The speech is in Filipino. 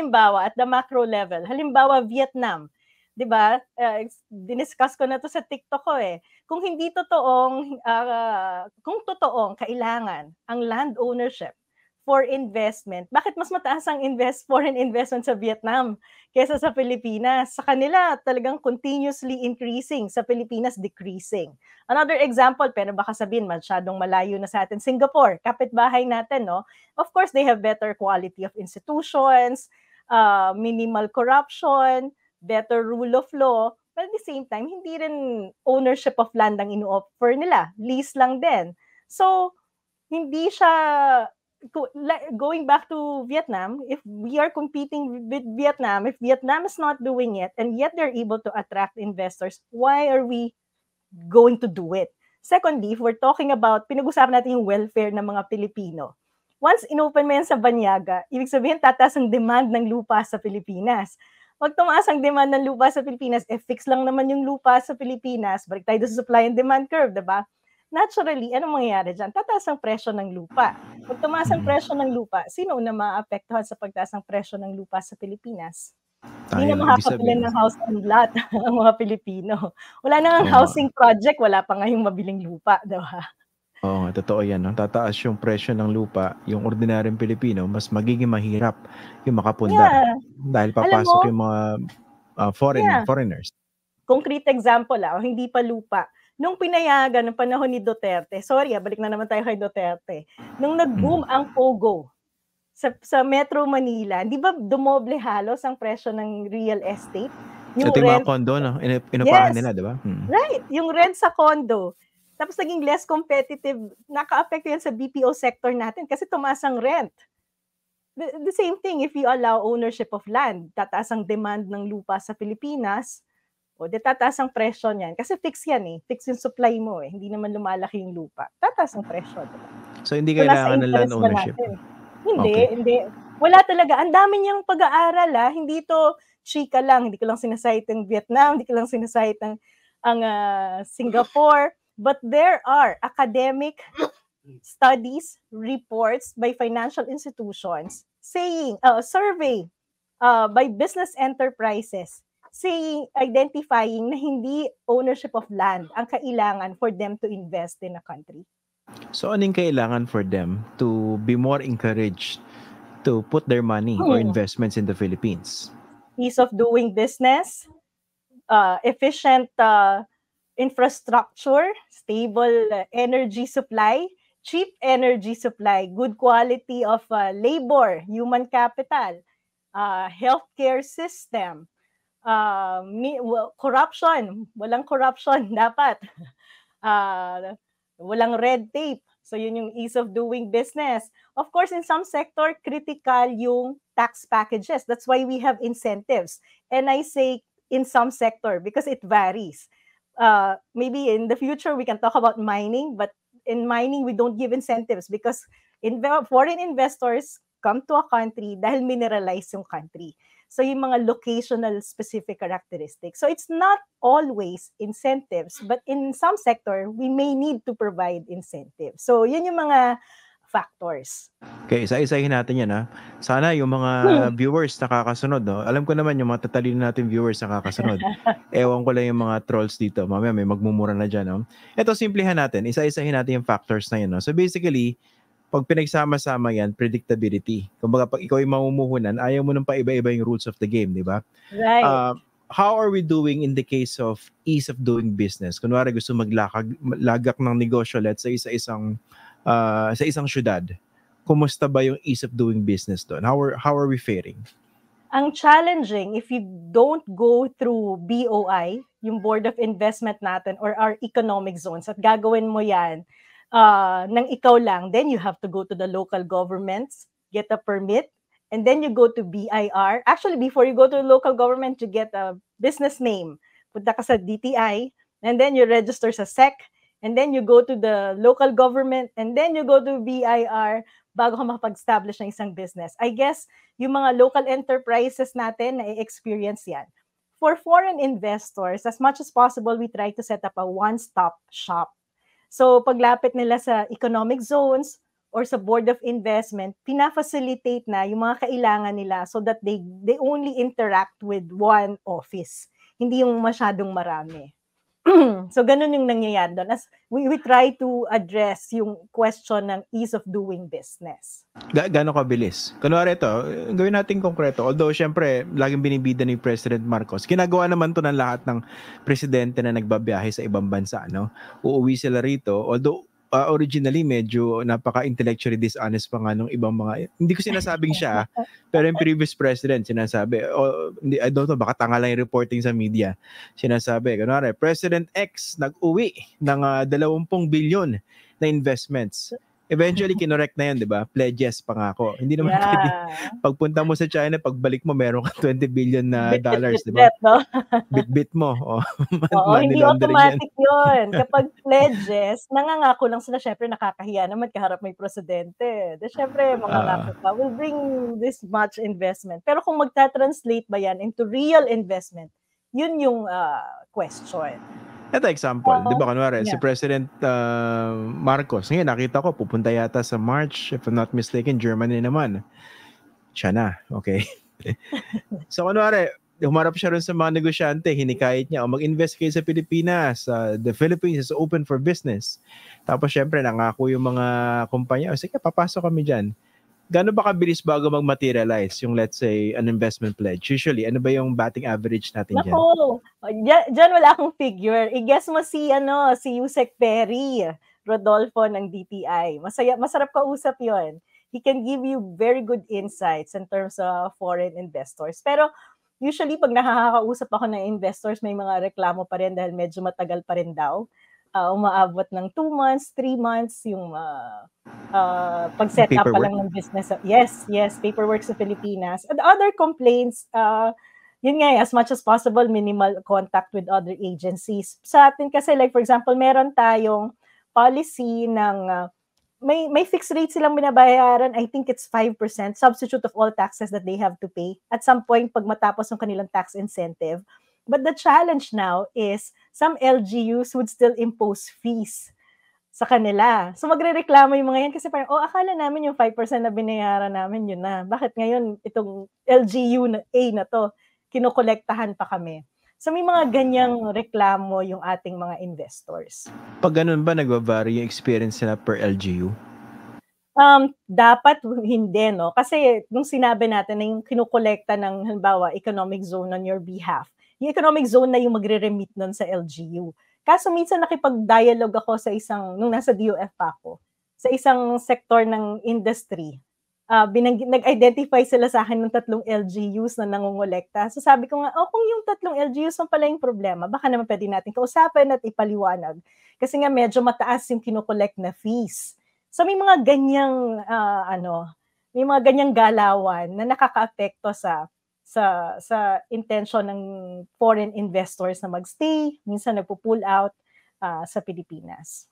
halimbawa, at the macro level, halimbawa Vietnam, 'di ba? Diniscuss ko na 'to sa TikTok ko eh. Kung kung totoong kailangan ang land ownership for investment, bakit mas mataas ang foreign investment sa Vietnam kaysa sa Pilipinas? Sa kanila talagang continuously increasing, sa Pilipinas decreasing. Another example, pero baka sabihin masyadong malayo na sa atin, Singapore, kapitbahay natin, no? Of course, they have better quality of institutions, minimal corruption, better rule of law, but at the same time, hindi rin ownership of land ang ino-offer nila. Lease lang din. So, hindi siya, going back to Vietnam, if we are competing with Vietnam, if Vietnam is not doing it, and yet they're able to attract investors, why are we going to do it? Secondly, if we're talking about, pinag-usapan natin yung welfare ng mga Pilipino. Once inopen mo yan sa banyaga, ibig sabihin tataas ang demand ng lupa sa Pilipinas. Pag tumaas ang demand ng lupa sa Pilipinas, fix lang naman yung lupa sa Pilipinas, balik tayo sa supply and demand curve, diba? Naturally, anong mangyayari dyan? Tataas ang presyo ng lupa. Pag tumaas ang presyo ng lupa, sino na maapektuhan sa pagtaas ng presyo ng lupa sa Pilipinas? Hindi na makakabili ng house and lot ang mga Pilipino. Wala na ang housing project, wala pa nga yung mabiling lupa, diba? Oo, totoo yan. No? Tataas yung presyo ng lupa, yung ordinaryong Pilipino, mas magiging mahirap yung makapundar. Dahil papasok yung mga foreigners. Concrete example, hindi pa lupa. Nung pinayagan ng panahon ni Duterte, balik na naman tayo kay Duterte. Nung nag-boom ang POGO sa Metro Manila, di ba dumoble halos ang presyo ng real estate? Yung mga condo, no? Inupahan nila, di ba? Right. Yung rent sa condo. Tapos naging less competitive. Naka-apekto yan sa BPO sector natin kasi tumaas ang rent. The same thing if you allow ownership of land. Tataas ang demand ng lupa sa Pilipinas, tataas ang presyo niyan. Kasi fix yan eh. Fix yung supply mo eh. Hindi naman lumalaki yung lupa. Tataas ang presyo. Diba? So, hindi kailangan ng land ownership? Hindi. Wala talaga. Ang dami niyang pag-aaral Hindi to chika lang. Hindi ko lang sinasayit ang Vietnam. Hindi ko lang sinasayit ang Singapore. But there are academic studies, reports by financial institutions saying, survey by business enterprises identifying na hindi ownership of land ang kailangan for them to invest in a country. So, anong kailangan for them to be more encouraged to put their money or investments in the Philippines? Ease of doing business, efficient infrastructure, stable energy supply, cheap energy supply, good quality of labor, human capital, healthcare system, corruption, walang corruption dapat. Walang red tape. So yun yung ease of doing business. Of course, in some sector, critical yung tax packages. That's why we have incentives. And I say in some sector because it varies. Maybe in the future, we can talk about mining, but in mining, we don't give incentives because foreign investors come to a country dahil mineralize yung country. So yung mga locational specific characteristics. So it's not always incentives, but in some sector, we may need to provide incentives. So yun yung mga factors. Okay, isa-isahin natin yan Sana yung mga viewers nakakasunod, no? Alam ko naman yung mga tatalino natin viewers nakakasunod. Ewan ko lang yung mga trolls dito. Mamaya may magmumura na dyan, no? Ito, simplihan natin. Isa-isahin natin yung factors na yun, no? So basically, pag pinagsama-sama yan, predictability. Kumbaga, pag ikaw yung mamumuhunan, ayaw mo nang paiba-iba yung rules of the game, di ba? Right. How are we doing in the case of ease of doing business? Kunwari gusto maglagak ng negosyo, let's say, sa isang syudad. Kumusta ba yung ease of doing business doon? How are we faring? Ang challenging, if you don't go through BOI, yung Board of Investment natin, or our economic zones, at gagawin mo yan, nang ikaw lang, then you have to go to the local governments, get a permit, and then you go to BIR. Actually, before you go to the local government, you get a business name. Punta ka sa DTI, and then you register sa SEC, and then you go to the local government, and then you go to BIR bago ka makapag-establish ng isang business. I guess, yung mga local enterprises natin, na-experience yan. For foreign investors, as much as possible, we try to set up a one-stop shop. So, paglapit nila sa economic zones or sa Board of Investment, pina-facilitate na yung mga kailangan nila so that they only interact with one office. Hindi yung masyadong marami. So, ganun yung nangyayari doon. As we try to address yung question ng ease of doing business. Gaano kabilis? Kunwari ito, gawin natin konkreto. Although, syempre, laging binibida ni President Marcos. Ginagawa naman to ng lahat ng presidente na nagbabiyahe sa ibang bansa. No? Uuwi sila rito. Although, originally, medyo napaka-intellectually dishonest pa nga nung ibang mga... Hindi ko sinasabing siya, pero yung previous president, sinasabi, I don't know, baka tanga lang yung reporting sa media. Sinasabi, kunwari, President X nag-uwi ng 20 bilyon na investments. Eventually, kinorek na yun, di ba? Pledges, pangako. Hindi naman pwede. Pagpunta mo sa China, pagbalik mo, meron ka 20 billion na dollars, di ba? No? Bit-bit mo. Oo, hindi automatic yun. Kapag pledges, nangangako lang sila, syempre nakakahiya naman kaharap may presidente. Syempre, mangangako ka, will bring this much investment. Pero kung magta-translate ba yan into real investment, yun yung question. Ito example, di ba kunwari, si President Marcos, ngayon nakita ko, pupunta yata sa March, if I'm not mistaken, Germany naman. Siya na, okay? So kunwari, humarap siya rin sa mga negosyante, hinikayat niya, mag-invest kayo sa Pilipinas, the Philippines is open for business. Tapos syempre, nangako yung mga kumpanya, sige, papasok kami dyan. Gaano ba kabilis bago mag-materialize yung, let's say, an investment pledge? Usually, ano ba yung batting average natin dyan? Naku, dyan wala akong figure. I-guess mo si Yusek Perry Rodolfo ng DTI. Masarap kausap yon. He can give you very good insights in terms of foreign investors. Pero usually, pag nakakausap ako ng investors, may mga reklamo pa rin dahil medyo matagal pa rin daw. Umaabot ng 2 months, 3 months yung pag-set up pa lang ng business. Yes, paperwork sa Pilipinas. And other complaints, yun nga, as much as possible, minimal contact with other agencies. Sa atin kasi, like for example, meron tayong policy ng may fixed rate silang binabayaran. I think it's 5% substitute of all taxes that they have to pay at some point pag matapos ng kanilang tax incentive. But the challenge now is some LGUs would still impose fees sa kanila. So magrereklamo yung mga yan kasi parang, akala namin yung 5% na binayaran namin, yun na. Bakit ngayon itong LGU na A na to, kinokolektahan pa kami? So may mga ganyang reklamo yung ating mga investors. Pag ganun ba, nagva-vary yung experience nila per LGU? Dapat hindi, no? Kasi nung sinabi natin na yung kinukolekta ng, halimbawa, economic zone on your behalf, yung economic zone na yung magre-remit nun sa LGU. Kaso minsan nakipag-dialogue ako sa nung nasa DOF pa ako, sa isang sektor ng industry. Nag-identify sila sa akin ng 3 LGUs na nangongolekta. So sabi ko nga, kung yung 3 LGUs ang pala yung problema, baka naman pwede natin kausapin at ipaliwanag. Kasi nga medyo mataas yung kinokollect na fees. So may mga ganyang, may mga ganyang galawan na nakaka-apekto sa intention ng foreign investors na magstay, minsan nagpo-pull out sa Pilipinas.